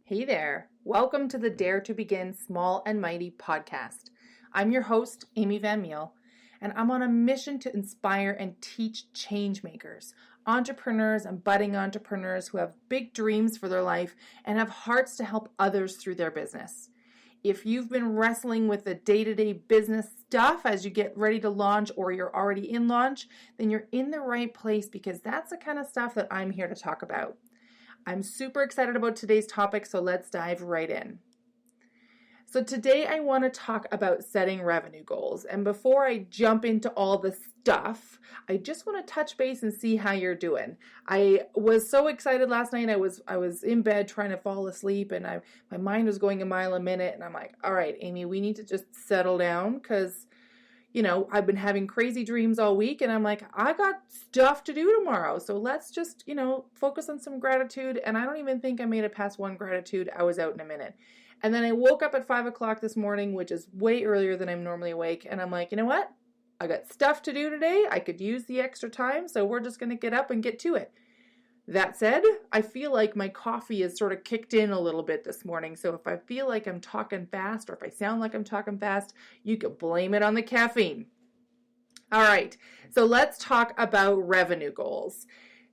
Hey there. Welcome to the Dare to Begin Small and Mighty podcast. I'm your host, Amy Van Meel, and I'm on a mission to inspire and teach change makers, entrepreneurs and budding entrepreneurs who have big dreams for their life and have hearts to help others through their business. If you've been wrestling with the day-to-day business stuff as you get ready to launch or you're already in launch, then you're in the right place because that's the kind of stuff that I'm here to talk about. I'm super excited about today's topic, so let's dive right in. So today I want to talk about setting revenue goals. And before I jump into all the stuff, I just want to touch base and see how you're doing. I was so excited last night. I was in bed trying to fall asleep and my mind was going a mile a minute. And I'm like, all right, Amy, we need to just settle down because I've been having crazy dreams all week and I'm like, I got stuff to do tomorrow. So let's just, focus on some gratitude. And I don't even think I made it past one gratitude. I was out in a minute. And then I woke up at 5 o'clock this morning, which is way earlier than I'm normally awake. And I'm like, you know what? I got stuff to do today. I could use the extra time. So we're just going to get up and get to it. That said, I feel like my coffee is sort of kicked in a little bit this morning. So if I feel like I'm talking fast or if I sound like I'm talking fast, you could blame it on the caffeine. All right, so let's talk about revenue goals.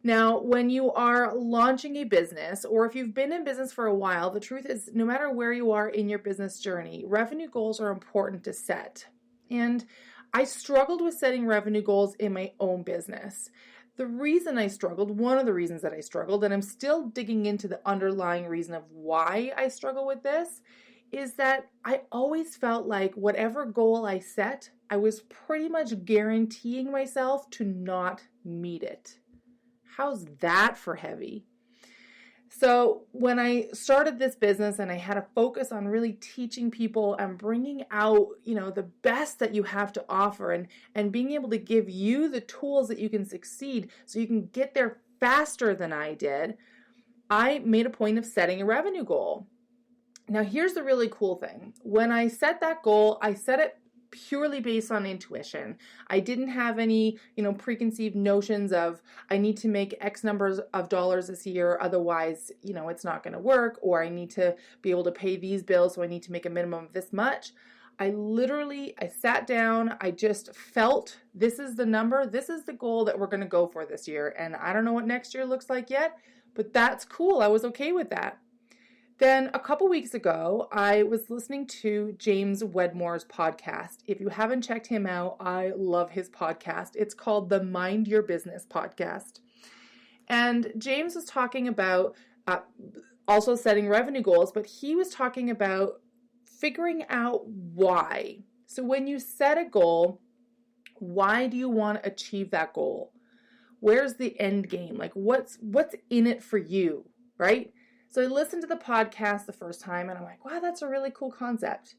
Now, when you are launching a business or if you've been in business for a while, the truth is no matter where you are in your business journey, revenue goals are important to set. And I struggled with setting revenue goals in my own business. The reason I struggled, one of the reasons that I struggled, and I'm still digging into the underlying reason of why I struggle with this, is that I always felt like whatever goal I set, I was pretty much guaranteeing myself to not meet it. How's that for heavy? So when I started this business and I had a focus on really teaching people and bringing out, the best that you have to offer and being able to give you the tools that you can succeed so you can get there faster than I did, I made a point of setting a revenue goal. Now, here's the really cool thing. When I set that goal, I set it purely based on intuition. I didn't have any, preconceived notions of I need to make X numbers of dollars this year, otherwise, it's not going to work, or I need to be able to pay these bills, so I need to make a minimum of this much. I sat down, I just felt this is the number, this is the goal that we're going to go for this year. And I don't know what next year looks like yet, but that's cool. I was okay with that. Then a couple weeks ago, I was listening to James Wedmore's podcast. If you haven't checked him out, I love his podcast. It's called the Mind Your Business podcast. And James was talking about also setting revenue goals, but he was talking about figuring out why. So when you set a goal, why do you want to achieve that goal? Where's the end game? Like what's in it for you, right? So I listened to the podcast the first time and I'm like, wow, that's a really cool concept.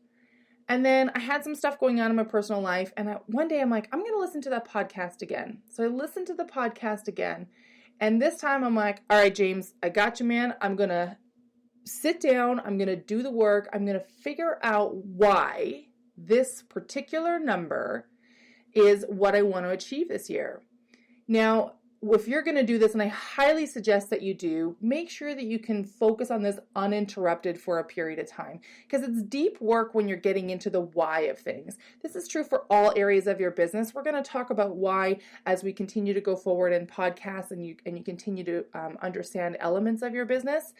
And then I had some stuff going on in my personal life. And one day I'm like, I'm going to listen to that podcast again. So I listened to the podcast again. And this time I'm like, all right, James, I got you, man. I'm going to sit down. I'm going to do the work. I'm going to figure out why this particular number is what I want to achieve this year. Now, if you're going to do this, and I highly suggest that you do, make sure that you can focus on this uninterrupted for a period of time because it's deep work when you're getting into the why of things. This is true for all areas of your business. We're going to talk about why as we continue to go forward in podcasts and you continue to understand elements of your business.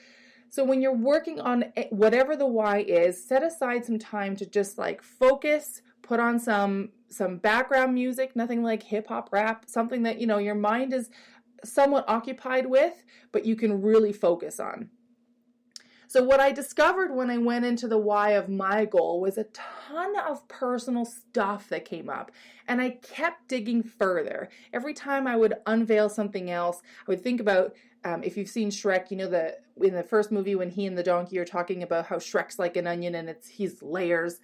So when you're working on whatever the why is, set aside some time to just focus, put on some background music, nothing like hip hop rap, something that, your mind is somewhat occupied with, but you can really focus on. So what I discovered when I went into the why of my goal was a ton of personal stuff that came up. And I kept digging further. Every time I would unveil something else, I would think about, if you've seen Shrek, in the first movie when he and the donkey are talking about how Shrek's like an onion and he's layers.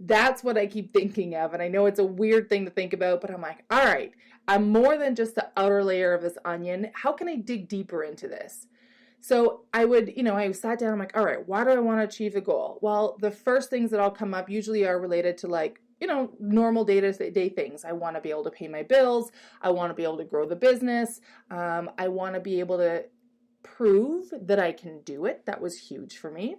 That's what I keep thinking of. And I know it's a weird thing to think about, but I'm like, all right, I'm more than just the outer layer of this onion. How can I dig deeper into this? So I sat down, I'm like, all right, why do I want to achieve the goal? Well, the first things that all come up usually are related to normal day-to-day things. I want to be able to pay my bills. I want to be able to grow the business. I want to be able to prove that I can do it. That was huge for me.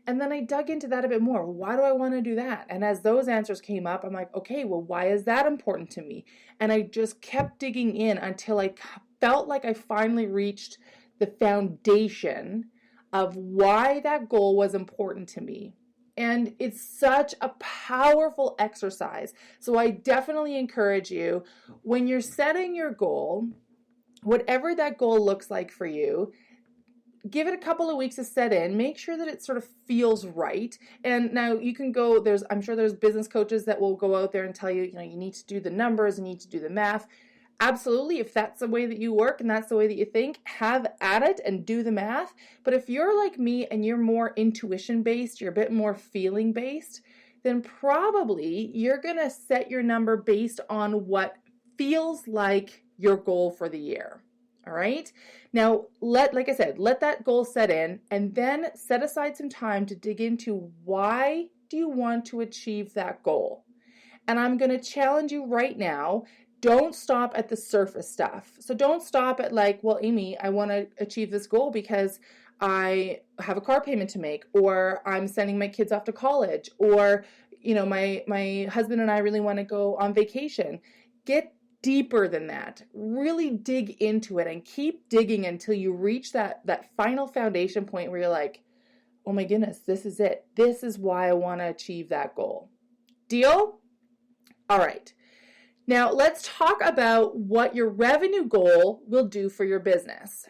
And then I dug into that a bit more. Why do I want to do that? And as those answers came up, I'm like, okay, well, why is that important to me? And I just kept digging in until I felt like I finally reached the foundation of why that goal was important to me. And it's such a powerful exercise. So I definitely encourage you, when you're setting your goal, whatever that goal looks like for you, give it a couple of weeks to set in. Make sure that it sort of feels right. And now you can go, I'm sure there's business coaches that will go out there and tell you, you need to do the numbers, you need to do the math. Absolutely, if that's the way that you work and that's the way that you think, have at it and do the math. But if you're like me and you're more intuition-based, you're a bit more feeling-based, then probably you're going to set your number based on what feels like your goal for the year. All right. Now, like I said, let that goal set in and then set aside some time to dig into why do you want to achieve that goal? And I'm going to challenge you right now. Don't stop at the surface stuff. So don't stop at like, well, Amy, I want to achieve this goal because I have a car payment to make, or I'm sending my kids off to college, or, my husband and I really want to go on vacation. Get deeper than that. Really dig into it and keep digging until you reach that final foundation point where you're like, oh my goodness, this is it. This is why I want to achieve that goal. Deal? All right. Now let's talk about what your revenue goal will do for your business.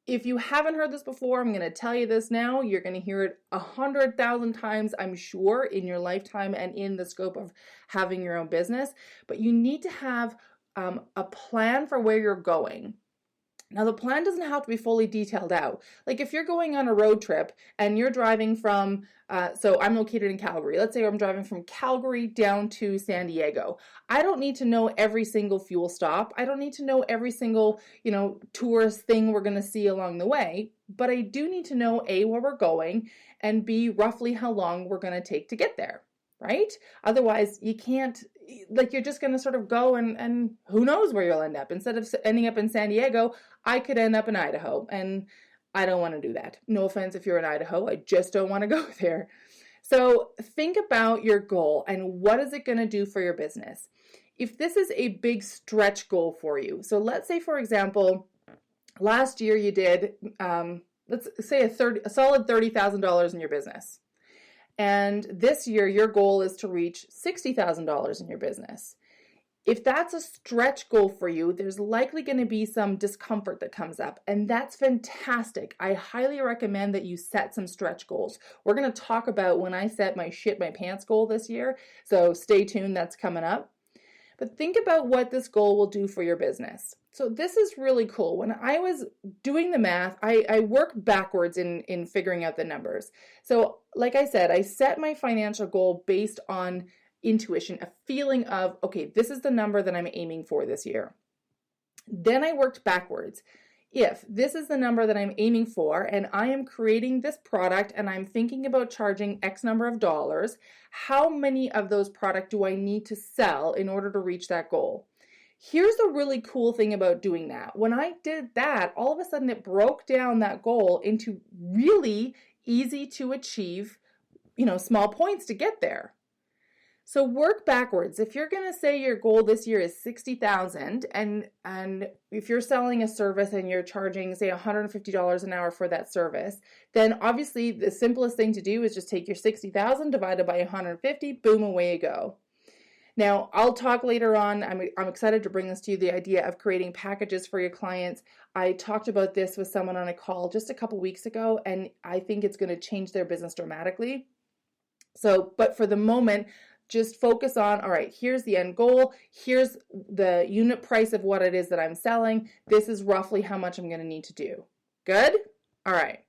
If you haven't heard this before, I'm going to tell you this now. You're going to hear it 100,000 times, I'm sure, in your lifetime and in the scope of having your own business. But you need to have a plan for where you're going. Now, the plan doesn't have to be fully detailed out. Like if you're going on a road trip and you're driving from, so I'm located in Calgary. Let's say I'm driving from Calgary down to San Diego. I don't need to know every single fuel stop. I don't need to know every single, tourist thing we're going to see along the way. But I do need to know A, where we're going, and B, roughly how long we're going to take to get there, right? Otherwise, you can't, you're just going to sort of go and who knows where you'll end up. Instead of ending up in San Diego, I could end up in Idaho, and I don't want to do that. No offense if you're in Idaho, I just don't want to go there. So think about your goal and what is it going to do for your business. If this is a big stretch goal for you, so let's say, for example, last year you did, let's say a solid $30,000 in your business. And this year, your goal is to reach $60,000 in your business. If that's a stretch goal for you, there's likely going to be some discomfort that comes up, and that's fantastic. I highly recommend that you set some stretch goals. We're going to talk about when I set my shit my pants goal this year, so stay tuned, that's coming up. But think about what this goal will do for your business. So this is really cool. When I was doing the math, I worked backwards in figuring out the numbers. So like I said, I set my financial goal based on intuition, a feeling of, okay, this is the number that I'm aiming for this year. Then I worked backwards. If this is the number that I'm aiming for and I am creating this product and I'm thinking about charging X number of dollars, how many of those products do I need to sell in order to reach that goal? Here's the really cool thing about doing that. When I did that, all of a sudden it broke down that goal into really easy to achieve, small points to get there. So work backwards. If you're going to say your goal this year is $60,000 and if you're selling a service and you're charging, say, $150 an hour for that service, then obviously the simplest thing to do is just take your $60,000 divided by 150, boom, away you go. Now, I'll talk later on. I'm excited to bring this to you, the idea of creating packages for your clients. I talked about this with someone on a call just a couple weeks ago, and I think it's going to change their business dramatically. So, but for the moment, just focus on, all right, here's the end goal. Here's the unit price of what it is that I'm selling. This is roughly how much I'm going to need to do. Good? All right.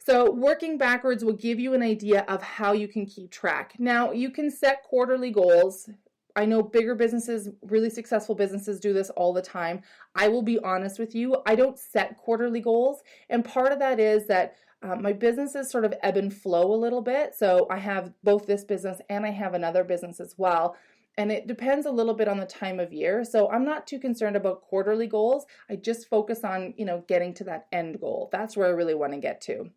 So working backwards will give you an idea of how you can keep track. Now, you can set quarterly goals. I know bigger businesses, really successful businesses do this all the time. I will be honest with you, I don't set quarterly goals. And part of that is that my businesses sort of ebb and flow a little bit. So I have both this business and I have another business as well. And it depends a little bit on the time of year. So I'm not too concerned about quarterly goals. I just focus on, getting to that end goal. That's where I really want to get to.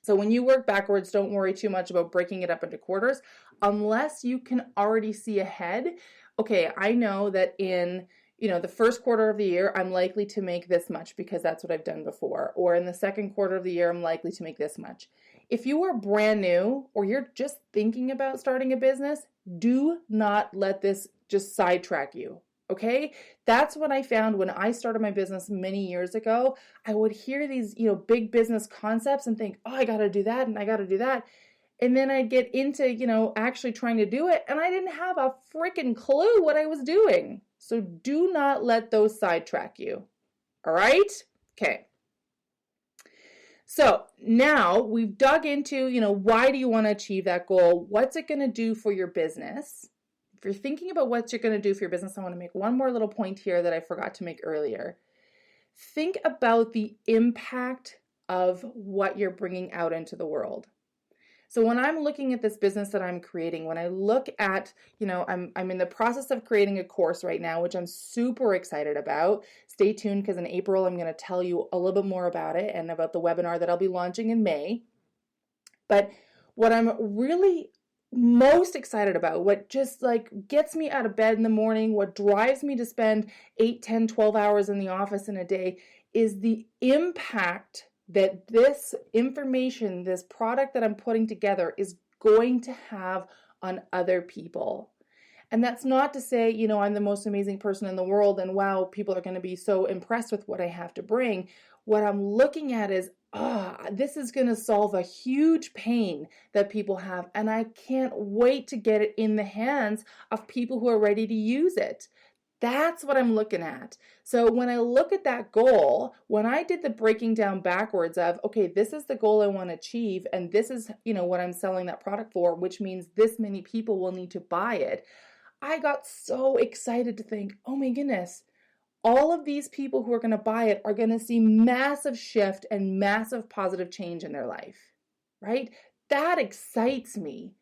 So when you work backwards, don't worry too much about breaking it up into quarters unless you can already see ahead. Okay, I know that in the first quarter of the year, I'm likely to make this much because that's what I've done before. Or in the second quarter of the year, I'm likely to make this much. If you are brand new or you're just thinking about starting a business, do not let this just sidetrack you. Okay? That's what I found when I started my business many years ago. I would hear these, big business concepts and think, oh, I got to do that and I got to do that. And then I'd get into, actually trying to do it and I didn't have a freaking clue what I was doing. So do not let those sidetrack you. All right? Okay. So now we've dug into, why do you want to achieve that goal? What's it going to do for your business? If you're thinking about what you're going to do for your business, I want to make one more little point here that I forgot to make earlier. Think about the impact of what you're bringing out into the world. So when I'm looking at this business that I'm creating, when I look at, I'm in the process of creating a course right now, which I'm super excited about. Stay tuned because in April, I'm going to tell you a little bit more about it and about the webinar that I'll be launching in May. But what I'm really most excited about, what just gets me out of bed in the morning, what drives me to spend 8, 10, 12 hours in the office in a day is the impact that this information, this product that I'm putting together is going to have on other people. And that's not to say, I'm the most amazing person in the world and wow, people are going to be so impressed with what I have to bring. What I'm looking at is, this is going to solve a huge pain that people have. And I can't wait to get it in the hands of people who are ready to use it. That's what I'm looking at. So when I look at that goal, when I did the breaking down backwards of, okay, this is the goal I want to achieve, and this is, what I'm selling that product for, which means this many people will need to buy it, I got so excited to think, oh my goodness, all of these people who are going to buy it are going to see massive shift and massive positive change in their life, right? That excites me.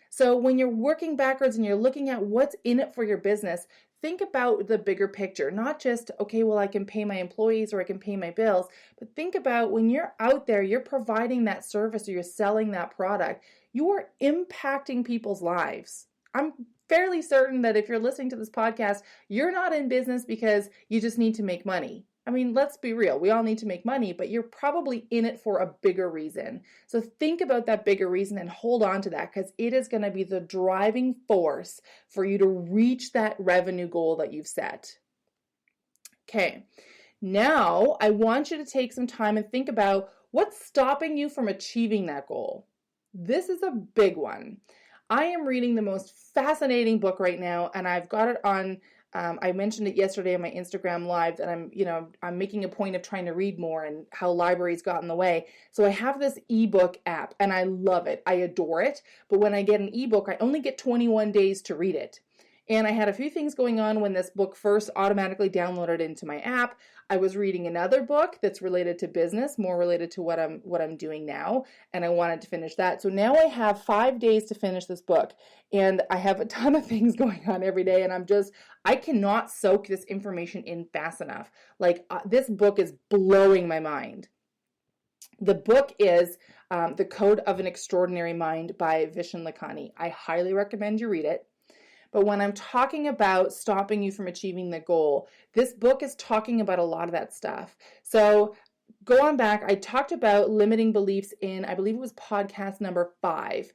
So when you're working backwards and you're looking at what's in it for your business, think about the bigger picture, not just, okay, well, I can pay my employees or I can pay my bills, but think about when you're out there, you're providing that service or you're selling that product, you are impacting people's lives. I'm fairly certain that if you're listening to this podcast, you're not in business because you just need to make money. I mean, let's be real. We all need to make money, but you're probably in it for a bigger reason. So think about that bigger reason and hold on to that because it is going to be the driving force for you to reach that revenue goal that you've set. Okay, now I want you to take some time and think about what's stopping you from achieving that goal. This is a big one. I am reading the most fascinating book right now, and I've got it on I mentioned it yesterday on my Instagram live that I'm making a point of trying to read more and how libraries got in the way. So I have this ebook app and I love it. I adore it. But when I get an ebook, I only get 21 days to read it. And I had a few things going on when this book first automatically downloaded into my app. I was reading another book that's related to business, more related to what I'm doing now, and I wanted to finish that. So now I have 5 days to finish this book, and I have a ton of things going on every day, and I cannot soak this information in fast enough. This book is blowing my mind. The book is The Code of an Extraordinary Mind by Vishen Lakhani. I highly recommend you read it. But when I'm talking about stopping you from achieving the goal, this book is talking about a lot of that stuff. So go on back. I talked about limiting beliefs in, I believe it was podcast number 5.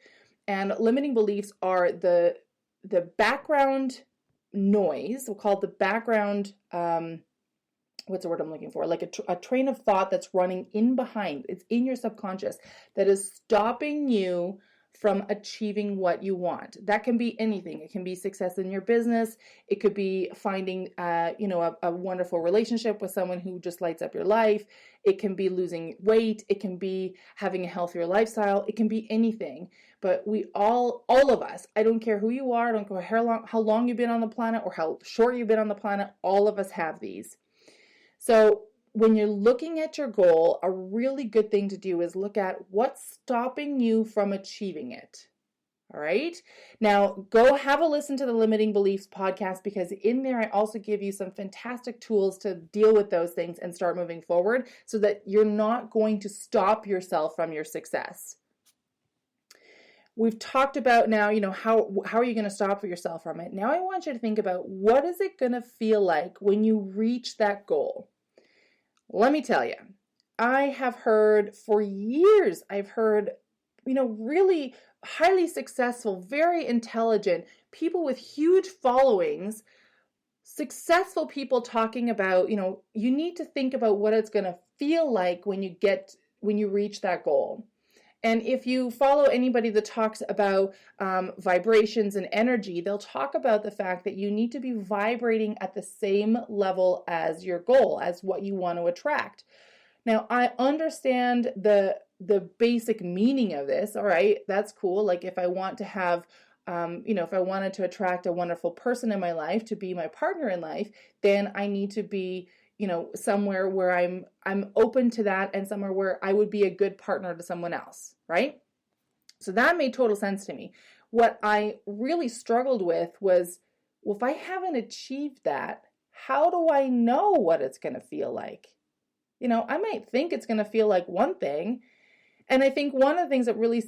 And limiting beliefs are the background noise. We'll call it the background, what's the word I'm looking for? Like a train of thought that's running in behind. It's in your subconscious that is stopping you from achieving what you want. That can be anything. It can be success in your business. It could be finding, a wonderful relationship with someone who just lights up your life. It can be losing weight. It can be having a healthier lifestyle. It can be anything. But we all of us, I don't care who you are, I don't care how long you've been on the planet or how short you've been on the planet, all of us have these. So when you're looking at your goal, a really good thing to do is look at what's stopping you from achieving it. All right. Now go have a listen to the Limiting Beliefs podcast, because in there I also give you some fantastic tools to deal with those things and start moving forward so that you're not going to stop yourself from your success. We've talked about now, how are you going to stop yourself from it? Now I want you to think about, what is it going to feel like when you reach that goal? Let me tell you, I have heard for years, really highly successful, very intelligent people with huge followings, successful people talking about, you need to think about what it's going to feel like when you reach that goal. And if you follow anybody that talks about vibrations and energy, they'll talk about the fact that you need to be vibrating at the same level as your goal, as what you want to attract. Now, I understand the basic meaning of this. All right, that's cool. Like if I want to have, if I wanted to attract a wonderful person in my life to be my partner in life, then I need to be, somewhere where I'm open to that, and somewhere where I would be a good partner to someone else, right? So that made total sense to me. What I really struggled with was, well, if I haven't achieved that, how do I know what it's going to feel like? I might think it's going to feel like one thing. And I think one of the things that really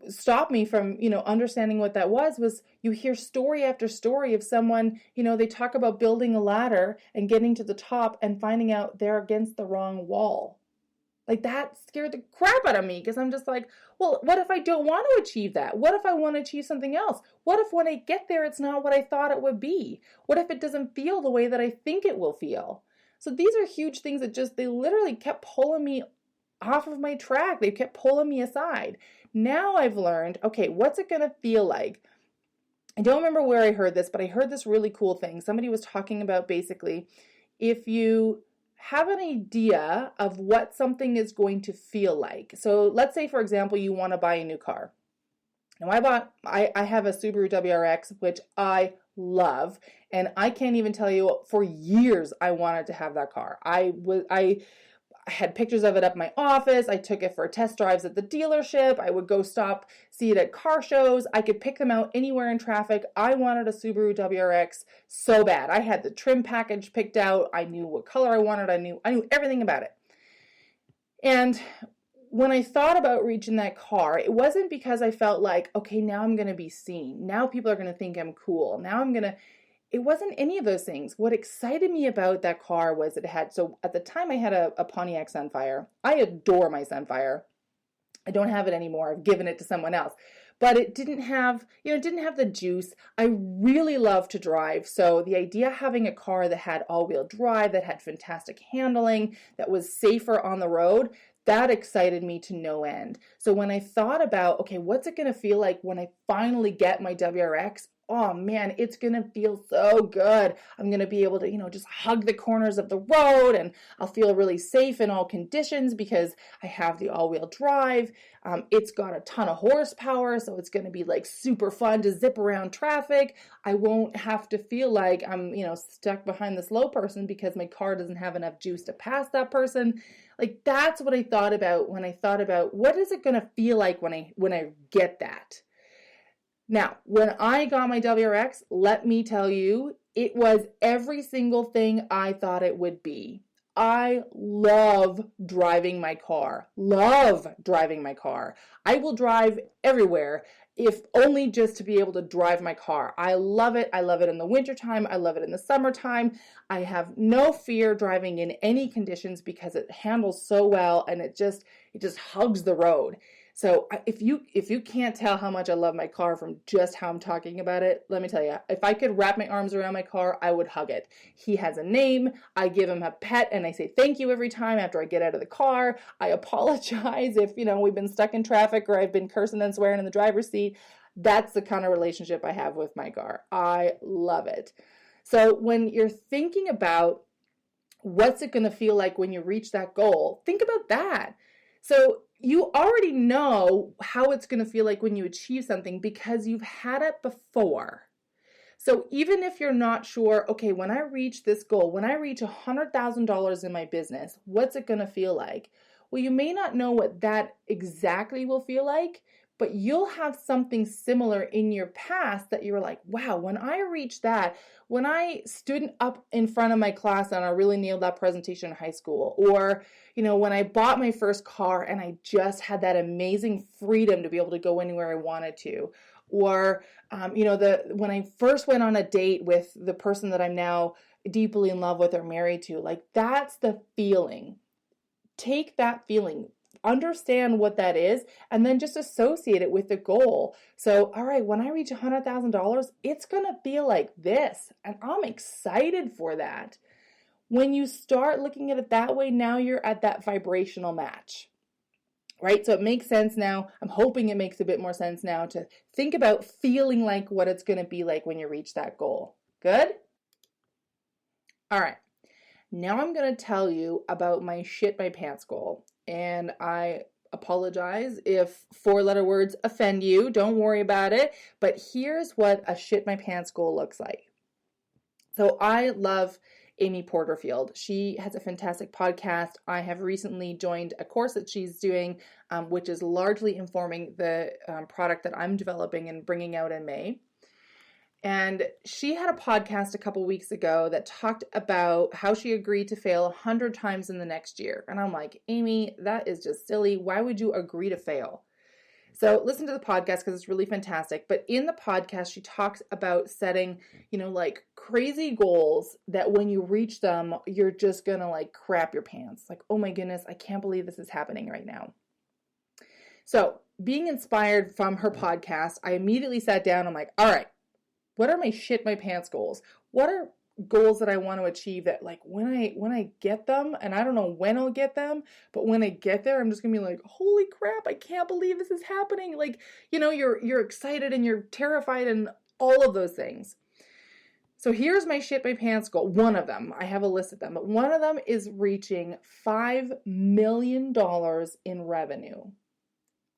stopped me from, understanding what that was you hear story after story of someone, they talk about building a ladder and getting to the top and finding out they're against the wrong wall. Like that scared the crap out of me, because I'm just like, well, what if I don't want to achieve that? What if I want to achieve something else? What if when I get there, it's not what I thought it would be? What if it doesn't feel the way that I think it will feel? So these are huge things that they literally kept pulling me off of my track. They kept pulling me aside. Now I've learned, okay, what's it going to feel like? I don't remember where I heard this, but I heard this really cool thing. Somebody was talking about basically, if you have an idea of what something is going to feel like. So let's say, for example, you want to buy a new car. Now I have a Subaru WRX, which I love, and I can't even tell you, for years I wanted to have that car. I had pictures of it up in my office. I took it for test drives at the dealership. I would go see it at car shows. I could pick them out anywhere in traffic. I wanted a Subaru WRX so bad. I had the trim package picked out. I knew what color I wanted. I knew everything about it. And when I thought about reaching that car, it wasn't because I felt like, okay, now I'm going to be seen. Now people are going to think I'm cool. It wasn't any of those things. What excited me about that car was so at the time I had a Pontiac Sunfire. I adore my Sunfire. I don't have it anymore. I've given it to someone else. But it didn't have the juice. I really love to drive. So the idea of having a car that had all-wheel drive, that had fantastic handling, that was safer on the road, that excited me to no end. So when I thought about, okay, what's it going to feel like when I finally get my WRX? Oh man, it's going to feel so good. I'm going to be able to, just hug the corners of the road, and I'll feel really safe in all conditions because I have the all-wheel drive. It's got a ton of horsepower, so it's going to be like super fun to zip around traffic. I won't have to feel like I'm, stuck behind the slow person because my car doesn't have enough juice to pass that person. Like that's what I thought about when I thought about what is it going to feel like when I get that. Now, when I got my WRX, let me tell you, it was every single thing I thought it would be. I love driving my car. I will drive everywhere, if only just to be able to drive my car. I love it. I love it in the wintertime. I love it in the summertime. I have no fear driving in any conditions because it handles so well, and it just hugs the road. So if you can't tell how much I love my car from just how I'm talking about it, let me tell you, if I could wrap my arms around my car, I would hug it. He has a name. I give him a pet, and I say thank you every time after I get out of the car. I apologize if, we've been stuck in traffic or I've been cursing and swearing in the driver's seat. That's the kind of relationship I have with my car. I love it. So when you're thinking about what's it going to feel like when you reach that goal, think about that. So you already know how it's going to feel like when you achieve something because you've had it before. So even if you're not sure, okay, when I reach this goal, when I reach $100,000 in my business, what's it going to feel like? Well, you may not know what that exactly will feel like, but you'll have something similar in your past that you were like, wow, when I reached that, when I stood up in front of my class and I really nailed that presentation in high school, or, when I bought my first car and I just had that amazing freedom to be able to go anywhere I wanted to, or, when I first went on a date with the person that I'm now deeply in love with or married to, like that's the feeling. Take that feeling, understand what that is, and then just associate it with the goal. So, all right, when I reach $100,000, it's going to feel like this, and I'm excited for that. When you start looking at it that way, now you're at that vibrational match, right? So it makes sense now. I'm hoping it makes a bit more sense now to think about feeling like what it's going to be like when you reach that goal. Good? All right. Now I'm going to tell you about my shit my pants goal. And I apologize if 4-letter words offend you. Don't worry about it. But here's what a shit my pants goal looks like. So I love Amy Porterfield. She has a fantastic podcast. I have recently joined a course that she's doing, which is largely informing the product that I'm developing and bringing out in May. And she had a podcast a couple weeks ago that talked about how she agreed to fail 100 times in the next year. And I'm like, Amy, that is just silly. Why would you agree to fail? So listen to the podcast because it's really fantastic. But in the podcast, she talks about setting, like crazy goals that when you reach them, you're just going to like crap your pants. Like, oh my goodness, I can't believe this is happening right now. So being inspired from her podcast, I immediately sat down. I'm like, all right, what are my shit my pants goals? What are goals that I want to achieve that like when I get them, and I don't know when I'll get them, but when I get there, I'm just gonna be like, holy crap, I can't believe this is happening. Like, you're excited and you're terrified and all of those things. So here's my shit my pants goal. One of them, I have a list of them, but one of them is reaching $5 million in revenue.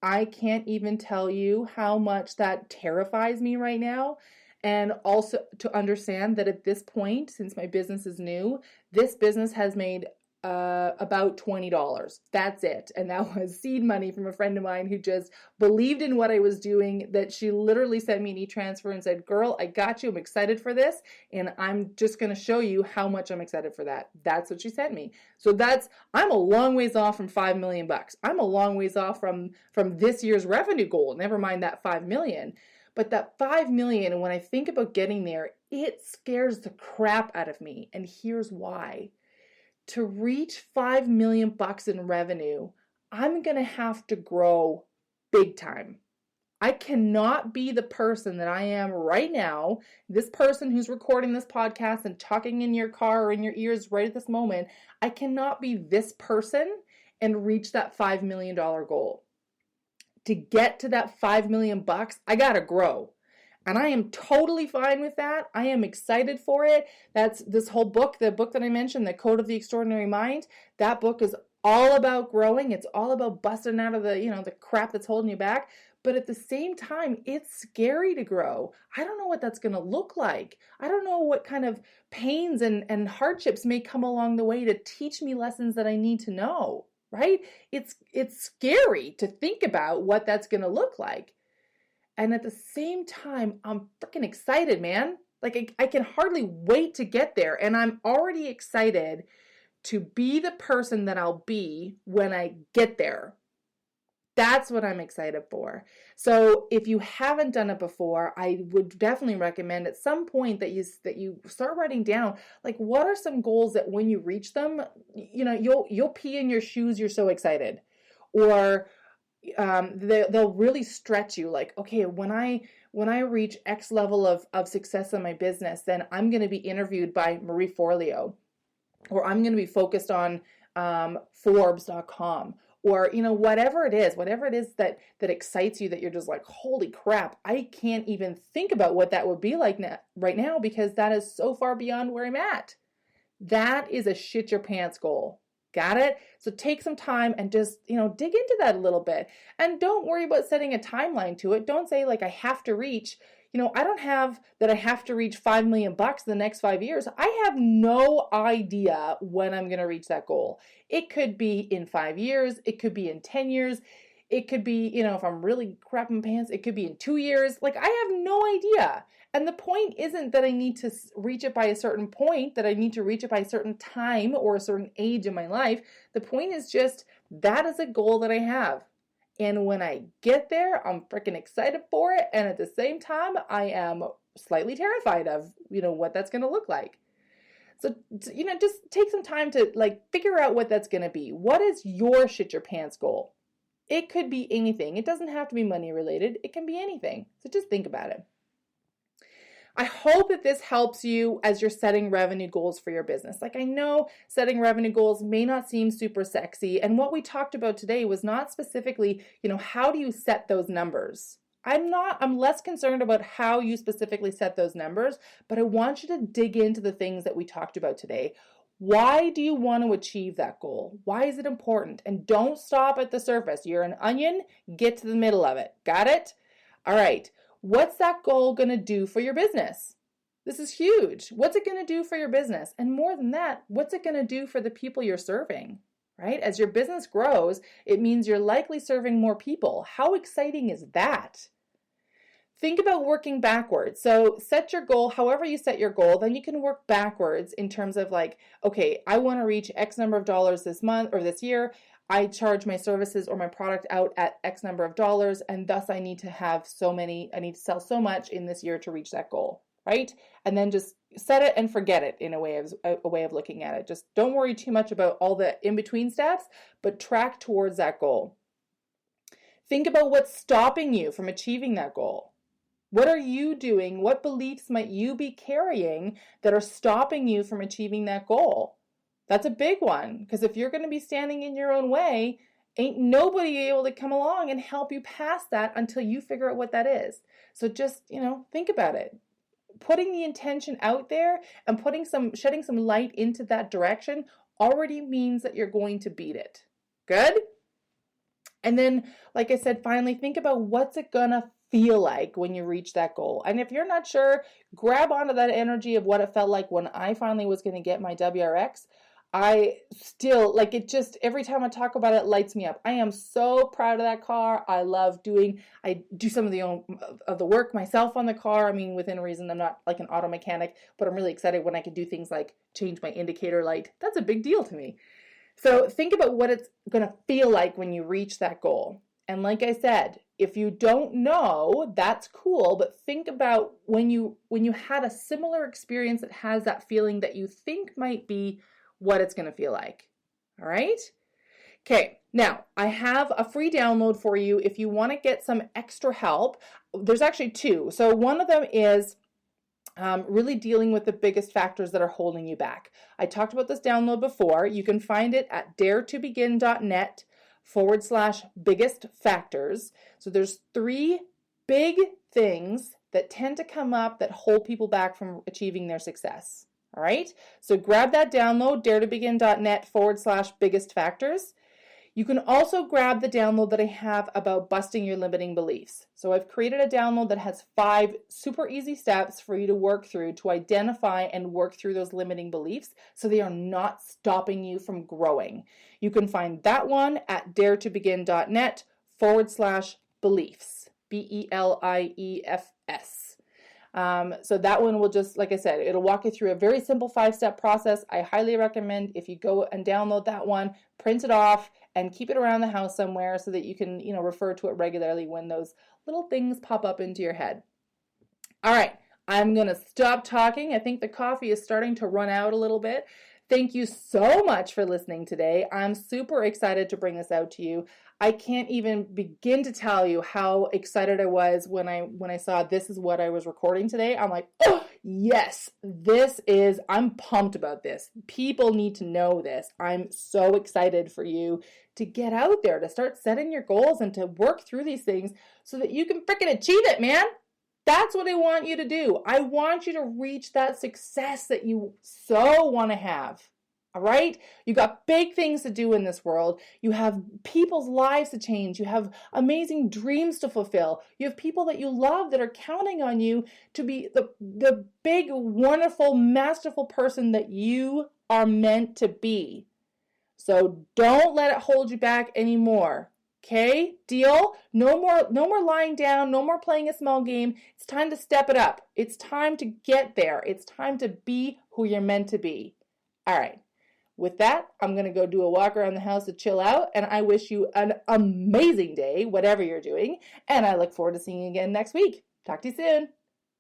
I can't even tell you how much that terrifies me right now. And also to understand that at this point, since my business is new, this business has made about $20. That's it. And that was seed money from a friend of mine who just believed in what I was doing, that she literally sent me an e-transfer and said, girl, I got you. I'm excited for this. And I'm just going to show you how much I'm excited for that. That's what she sent me. So I'm a long ways off from $5 million. I'm a long ways off from this year's revenue goal. Never mind that 5 million. But that 5 million, when I think about getting there, it scares the crap out of me. And here's why. To reach $5 million in revenue, I'm going to have to grow big time. I cannot be the person that I am right now, this person who's recording this podcast and talking in your car or in your ears right at this moment. I cannot be this person and reach that $5 million goal. To get to that $5 million, I got to grow. And I am totally fine with that. I am excited for it. That's this whole book, the book that I mentioned, The Code of the Extraordinary Mind. That book is all about growing. It's all about busting out of the crap that's holding you back. But at the same time, it's scary to grow. I don't know what that's going to look like. I don't know what kind of pains and hardships may come along the way to teach me lessons that I need to know. Right? It's scary to think about what that's going to look like. And at the same time, I'm freaking excited, man. Like I can hardly wait to get there. And I'm already excited to be the person that I'll be when I get there. That's what I'm excited for. So if you haven't done it before, I would definitely recommend at some point that you start writing down, like, what are some goals that when you reach them, you'll pee in your shoes. You're so excited, or they'll really stretch you. Like, okay, when I reach X level of success in my business, then I'm going to be interviewed by Marie Forleo, or I'm going to be focused on Forbes.com. Or, whatever it is that excites you, that you're just like, holy crap, I can't even think about what that would be like right now, because that is so far beyond where I'm at. That is a shit your pants goal. Got it? So take some time and just, dig into that a little bit. And don't worry about setting a timeline to it. Don't say like, I have to reach, I don't have that I have to reach $5 million in the next 5 years. I have no idea when I'm going to reach that goal. It could be in 5 years. It could be in 10 years. It could be, if I'm really crapping pants, it could be in 2 years. Like, I have no idea. And the point isn't that I need to reach it by a certain point, that I need to reach it by a certain time or a certain age in my life. The point is just that is a goal that I have. And when I get there, I'm freaking excited for it. And at the same time, I am slightly terrified of, what that's going to look like. So, just take some time to figure out what that's going to be. What is your shit your pants goal? It could be anything. It doesn't have to be money related. It can be anything. So just think about it. I hope that this helps you as you're setting revenue goals for your business. I know setting revenue goals may not seem super sexy. And what we talked about today was not specifically, how do you set those numbers? I'm less concerned about how you specifically set those numbers, but I want you to dig into the things that we talked about today. Why do you want to achieve that goal? Why is it important? And don't stop at the surface. You're an onion, get to the middle of it. Got it? All right. What's that goal going to do for your business? This is huge. What's it going to do for your business? And more than that, what's it going to do for the people you're serving? Right? As your business grows, it means you're likely serving more people. How exciting is that? Think about working backwards. So set your goal, however you set your goal, then you can work backwards in terms of okay, I want to reach X number of dollars this month or this year. I charge my services or my product out at X number of dollars, and thus I need to sell so much in this year to reach that goal, right? And then just set it and forget it in a way of looking at it. Just don't worry too much about all the in-between steps, but track towards that goal. Think about what's stopping you from achieving that goal. What are you doing? What beliefs might you be carrying that are stopping you from achieving that goal? That's a big one, because if you're going to be standing in your own way, ain't nobody able to come along and help you past that until you figure out what that is. So just, think about it. Putting the intention out there and shedding some light into that direction already means that you're going to beat it. Good? And then, like I said, finally, think about what's it going to feel like when you reach that goal. And if you're not sure, grab onto that energy of what it felt like when I finally was going to get my WRX. I still, every time I talk about it, it lights me up. I am so proud of that car. I do some of the work myself on the car. I mean, within reason, I'm not like an auto mechanic, but I'm really excited when I can do things like change my indicator light. That's a big deal to me. So think about what it's going to feel like when you reach that goal. And like I said, if you don't know, that's cool, but think about when you had a similar experience that has that feeling that you think might be what it's going to feel like. All right? Okay, now I have a free download for you if you want to get some extra help. There's actually two. So one of them is really dealing with the biggest factors that are holding you back. I talked about this download before. You can find it at daretobegin.net/biggest factors. So there's 3 big things that tend to come up that hold people back from achieving their success. All right. So grab that download, daretobegin.net/biggest factors. You can also grab the download that I have about busting your limiting beliefs. So I've created a download that has 5 super easy steps for you to work through to identify and work through those limiting beliefs so they are not stopping you from growing. You can find that one at daretobegin.net/beliefs, BELIEFS. So that one will just, like I said, it'll walk you through a very simple 5-step process. I highly recommend if you go and download that one, print it off and keep it around the house somewhere so that you can, refer to it regularly when those little things pop up into your head. All right, I'm going to stop talking. I think the coffee is starting to run out a little bit. Thank you so much for listening today. I'm super excited to bring this out to you. I can't even begin to tell you how excited I was when I saw this is what I was recording today. I'm like, oh, yes, I'm pumped about this. People need to know this. I'm so excited for you to get out there, to start setting your goals and to work through these things so that you can freaking achieve it, man. That's what I want you to do. I want you to reach that success that you so want to have. All right? You got big things to do in this world. You have people's lives to change. You have amazing dreams to fulfill. You have people that you love that are counting on you to be the big, wonderful, masterful person that you are meant to be. So don't let it hold you back anymore. Okay, deal? No more lying down, no more playing a small game. It's time to step it up. It's time to get there. It's time to be who you're meant to be. All right. With that, I'm going to go do a walk around the house to chill out, and I wish you an amazing day, whatever you're doing, and I look forward to seeing you again next week. Talk to you soon.